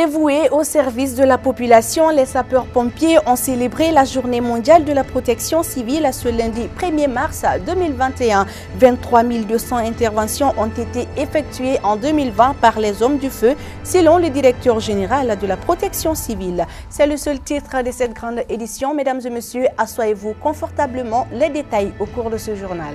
Dévoués au service de la population, les sapeurs-pompiers ont célébré la Journée mondiale de la protection civile ce lundi 1er mars 2021. 23 200 interventions ont été effectuées en 2020 par les hommes du feu, selon le directeur général de la protection civile. C'est le seul titre de cette grande édition. Mesdames et messieurs, asseyez-vous confortablement. Les détails au cours de ce journal.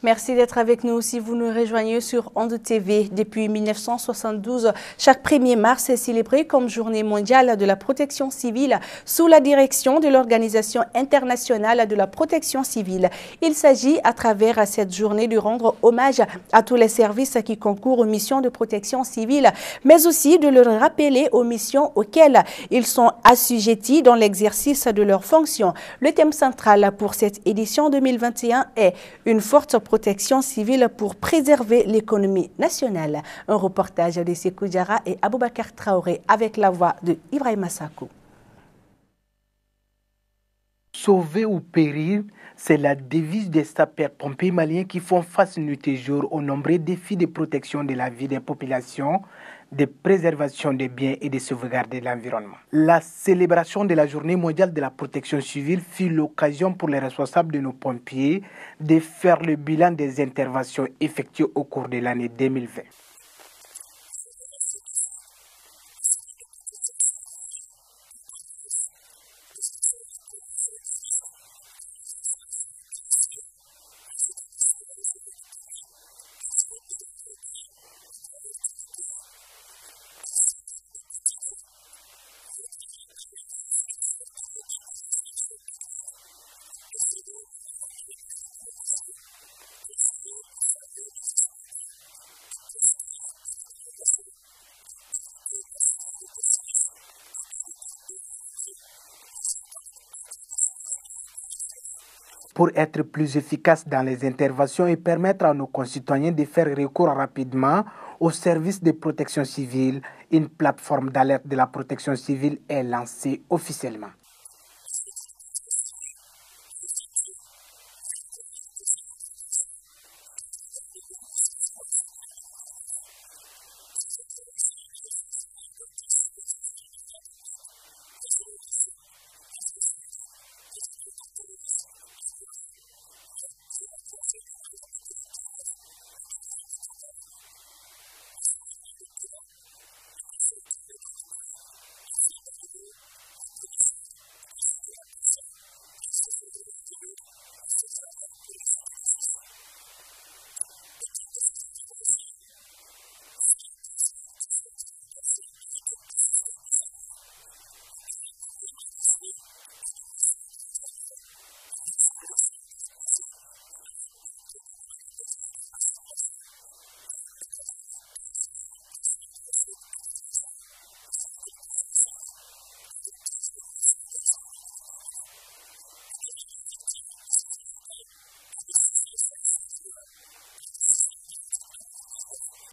Merci d'être avec nous si vous nous rejoignez sur Onde TV. Depuis 1972, chaque 1er mars est célébré comme Journée mondiale de la protection civile sous la direction de l'Organisation internationale de la protection civile. Il s'agit à travers cette journée de rendre hommage à tous les services qui concourent aux missions de protection civile, mais aussi de leur rappeler aux missions auxquelles ils sont assujettis dans l'exercice de leurs fonctions. Le thème central pour cette édition 2021 est une forte protection civile pour préserver l'économie nationale. Un reportage de Sékou Diarra et Aboubakar Traoré avec la voix de Ibrahima Sakou. Sauver ou périr, c'est la devise des sapeurs-pompiers maliens qui font face nuit et jour aux nombreux défis de protection de la vie des populations, de préservation des biens et de sauvegarder l'environnement. La célébration de la Journée mondiale de la protection civile fut l'occasion pour les responsables de nos pompiers de faire le bilan des interventions effectuées au cours de l'année 2020. Pour être plus efficace dans les interventions et permettre à nos concitoyens de faire recours rapidement aux services de protection civile, une plateforme d'alerte de la protection civile est lancée officiellement.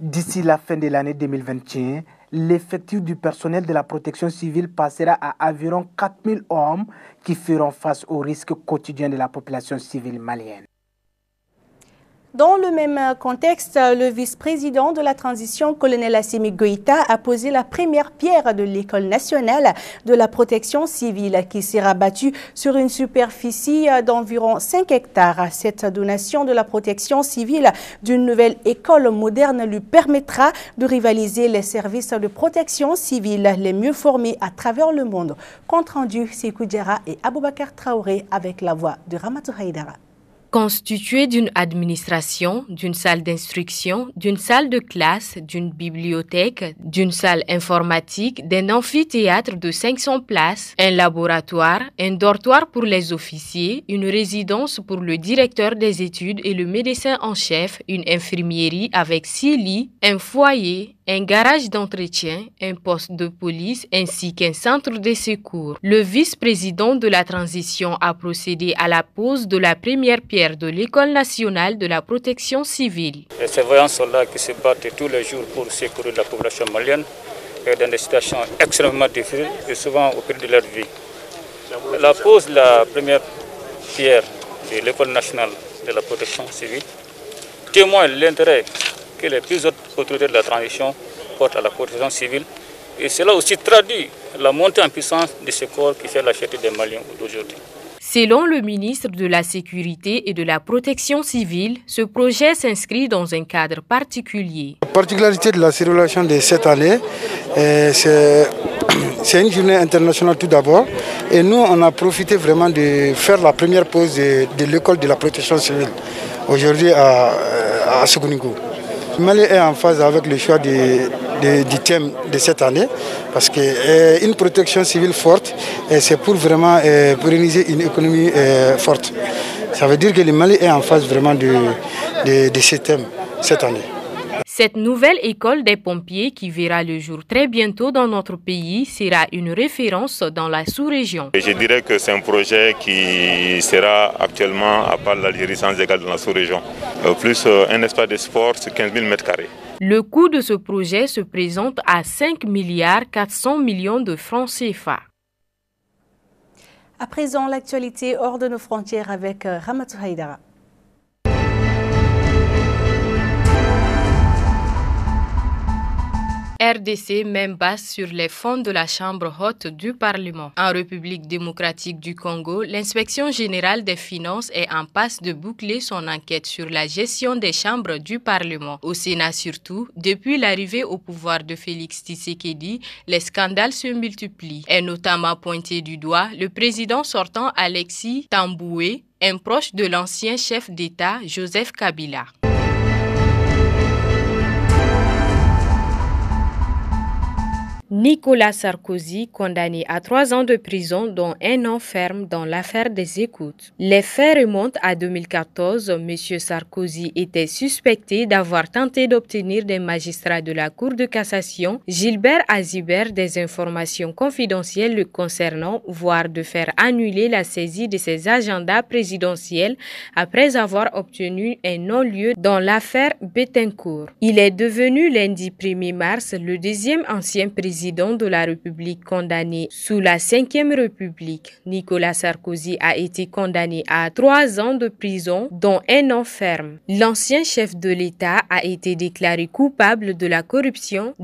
D'ici la fin de l'année 2021, l'effectif du personnel de la protection civile passera à environ 4000 hommes qui feront face aux risques quotidiens de la population civile malienne. Dans le même contexte, le vice-président de la transition, colonel Assimi Goïta, a posé la première pierre de l'École nationale de la protection civile qui sera bâtue sur une superficie d'environ 5 hectares. Cette donation de la protection civile d'une nouvelle école moderne lui permettra de rivaliser les services de protection civile les mieux formés à travers le monde. Compte rendu, Sékou Diarra et Aboubakar Traoré avec la voix de Ramatou Haïdara. Constitué d'une administration, d'une salle d'instruction, d'une salle de classe, d'une bibliothèque, d'une salle informatique, d'un amphithéâtre de 500 places, un laboratoire, un dortoir pour les officiers, une résidence pour le directeur des études et le médecin en chef, une infirmerie avec 6 lits, un foyer, un garage d'entretien, un poste de police ainsi qu'un centre de secours. Le vice-président de la transition a procédé à la pose de la première pierre de l'École nationale de la protection civile. Ces voyants soldats qui se battent tous les jours pour secourir la population malienne dans des situations extrêmement difficiles et souvent au prix de leur vie. La pose de la première pierre de l'École nationale de la protection civile témoigne l'intérêt que les plus hautes autorités de la transition portent à la protection civile. Et cela aussi traduit la montée en puissance de ce corps qui fait la fierté des Maliens d'aujourd'hui. Selon le ministre de la Sécurité et de la Protection civile, ce projet s'inscrit dans un cadre particulier. La particularité de la célébration de cette année, c'est une journée internationale tout d'abord. Et nous, on a profité vraiment de faire la première pause de l'école de la protection civile, aujourd'hui à Sogounikou. Le Mali est en phase avec le choix du thème de cette année, parce qu'une protection civile forte, c'est pour vraiment pérenniser une économie forte. Ça veut dire que le Mali est en phase vraiment de ce thème cette année. Cette nouvelle école des pompiers qui verra le jour très bientôt dans notre pays sera une référence dans la sous-région. Je dirais que c'est un projet qui sera actuellement, à part l'Algérie, sans égal dans la sous-région. Plus un espace de sport sur 15 000 m². Le coût de ce projet se présente à 5,4 milliards de francs CFA. À présent, l'actualité hors de nos frontières avec Ramatou Haïdara. RDC met base sur les fonds de la Chambre haute du Parlement. En République démocratique du Congo, l'inspection générale des finances est en passe de boucler son enquête sur la gestion des chambres du Parlement. Au Sénat surtout, depuis l'arrivée au pouvoir de Félix Tshisekedi, les scandales se multiplient. Est notamment pointé du doigt le président sortant Alexis Tamboué, un proche de l'ancien chef d'État Joseph Kabila. Nicolas Sarkozy, condamné à 3 ans de prison, dont 1 an ferme dans l'affaire des écoutes. Les faits remontent à 2014. M. Sarkozy était suspecté d'avoir tenté d'obtenir des magistrats de la Cour de cassation, Gilbert Azibert, des informations confidentielles le concernant, voire de faire annuler la saisie de ses agendas présidentiels après avoir obtenu un non-lieu dans l'affaire Bettencourt. Il est devenu lundi 1er mars le deuxième ancien président de la République condamné sous la 5e République. Nicolas Sarkozy a été condamné à 3 ans de prison, dont 1 an ferme. L'ancien chef de l'État a été déclaré coupable de la corruption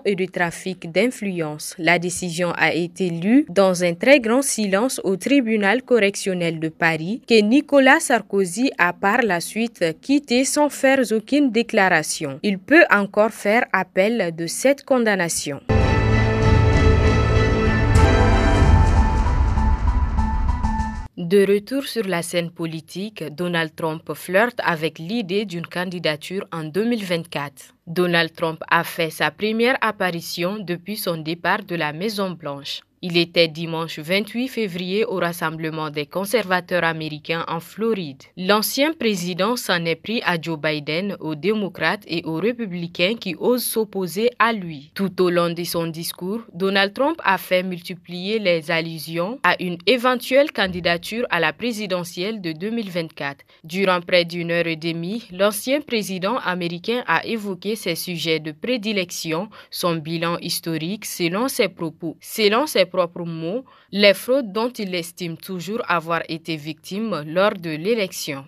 et du trafic d'influence. La décision a été lue dans un très grand silence au tribunal correctionnel de Paris, que Nicolas Sarkozy a par la suite quitté sans faire aucune déclaration. Il peut encore faire appel de cette condamnation. De retour sur la scène politique, Donald Trump flirte avec l'idée d'une candidature en 2024. Donald Trump a fait sa première apparition depuis son départ de la Maison-Blanche. Il était dimanche 28 février au rassemblement des conservateurs américains en Floride. L'ancien président s'en est pris à Joe Biden, aux démocrates et aux républicains qui osent s'opposer à lui. Tout au long de son discours, Donald Trump a fait multiplier les allusions à une éventuelle candidature à la présidentielle de 2024. Durant près d'1 heure et demie, l'ancien président américain a évoqué ses sujets de prédilection, son bilan historique selon ses propos. Selon ses propres mots, les fraudes dont il estime toujours avoir été victime lors de l'élection.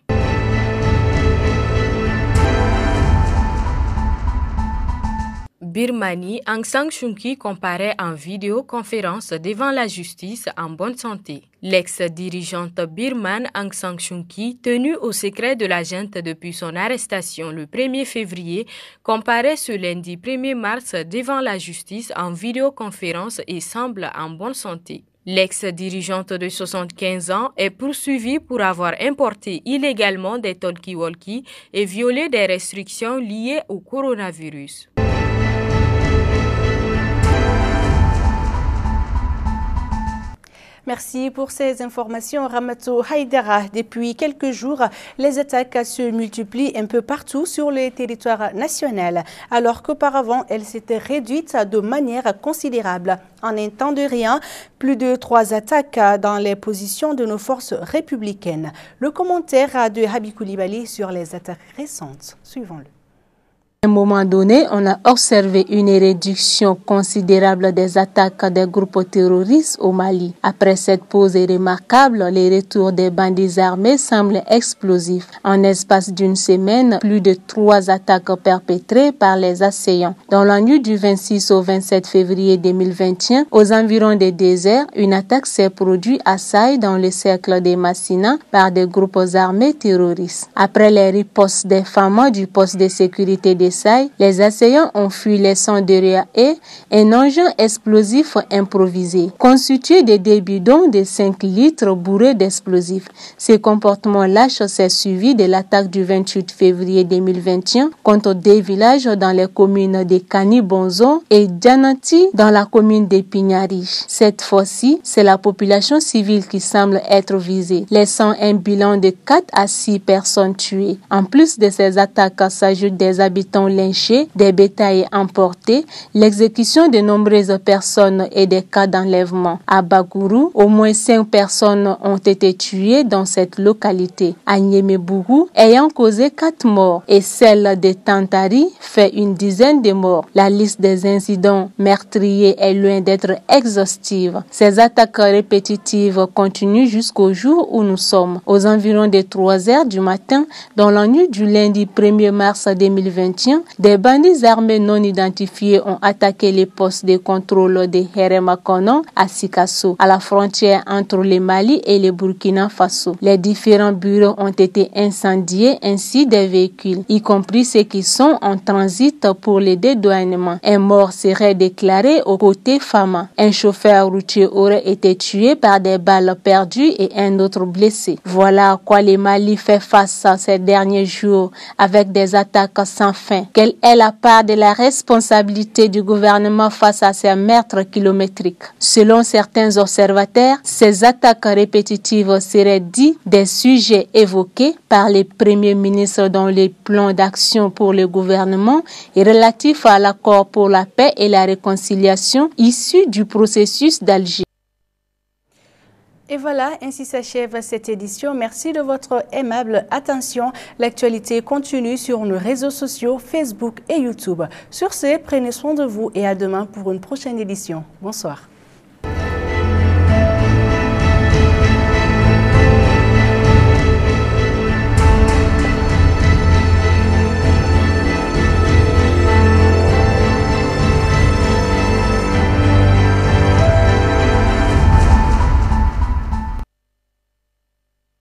Birmanie, Aung San Suu Kyi comparaît en vidéoconférence devant la justice en bonne santé. L'ex-dirigeante birmane Aung San Suu Kyi, tenue au secret de la junte depuis son arrestation le 1er février, comparaît ce lundi 1er mars devant la justice en vidéoconférence et semble en bonne santé. L'ex-dirigeante de 75 ans est poursuivie pour avoir importé illégalement des talkie-walkie et violé des restrictions liées au coronavirus. Merci pour ces informations, Ramatou Haïdara. Depuis quelques jours, les attaques se multiplient un peu partout sur le territoire national, alors qu'auparavant, elles s'étaient réduites de manière considérable. En un temps de rien, plus de 3 attaques dans les positions de nos forces républicaines. Le commentaire de Habi Koulibaly sur les attaques récentes. Suivons-le. À un moment donné, on a observé une réduction considérable des attaques des groupes terroristes au Mali. Après cette pause remarquable, les retours des bandits armés semblent explosifs. En espace d'une semaine, plus de 3 attaques perpétrées par les assaillants. Dans la nuit du 26 au 27 février 2021, aux environs des déserts, une attaque s'est produite à Saï dans le cercle des Massina par des groupes armés terroristes. Après les ripostes des femmes du poste de sécurité des Saï, les assaillants ont fui laissant derrière eux un engin explosif improvisé, constitué de 2 bidons de 5 litres bourrés d'explosifs. Ce comportement lâche s'est suivi de l'attaque du 28 février 2021 contre 2 villages dans les communes de Kani-Bonzo et Djanati dans la commune de Pignari. Cette fois-ci, c'est la population civile qui semble être visée, laissant un bilan de 4 à 6 personnes tuées. En plus de ces attaques s'ajoutent des habitants lynchés, des bétails emportés, l'exécution de nombreuses personnes et des cas d'enlèvement. À Bagourou, au moins 5 personnes ont été tuées dans cette localité. À Niémébougou, ayant causé 4 morts et celle de Tantari fait une dizaine de morts. La liste des incidents meurtriers est loin d'être exhaustive. Ces attaques répétitives continuent jusqu'au jour où nous sommes. Aux environs de 3 heures du matin, dans la nuit du lundi 1er mars 2021, des bandits armés non identifiés ont attaqué les postes de contrôle de Heremakonon à Sikasso, à la frontière entre le Mali et le Burkina Faso. Les différents bureaux ont été incendiés ainsi des véhicules, y compris ceux qui sont en transit pour le dédouanement. Un mort serait déclaré aux côtés Fama. Un chauffeur routier aurait été tué par des balles perdues et un autre blessé. Voilà à quoi le Mali fait face ces derniers jours avec des attaques sans fin. Quelle est la part de la responsabilité du gouvernement face à ces meurtres kilométriques? Selon certains observateurs, ces attaques répétitives seraient dites des sujets évoqués par les premiers ministres dans les plans d'action pour le gouvernement et relatifs à l'accord pour la paix et la réconciliation issu du processus d'Alger. Et voilà, ainsi s'achève cette édition. Merci de votre aimable attention. L'actualité continue sur nos réseaux sociaux, Facebook et YouTube. Sur ce, prenez soin de vous et à demain pour une prochaine édition. Bonsoir.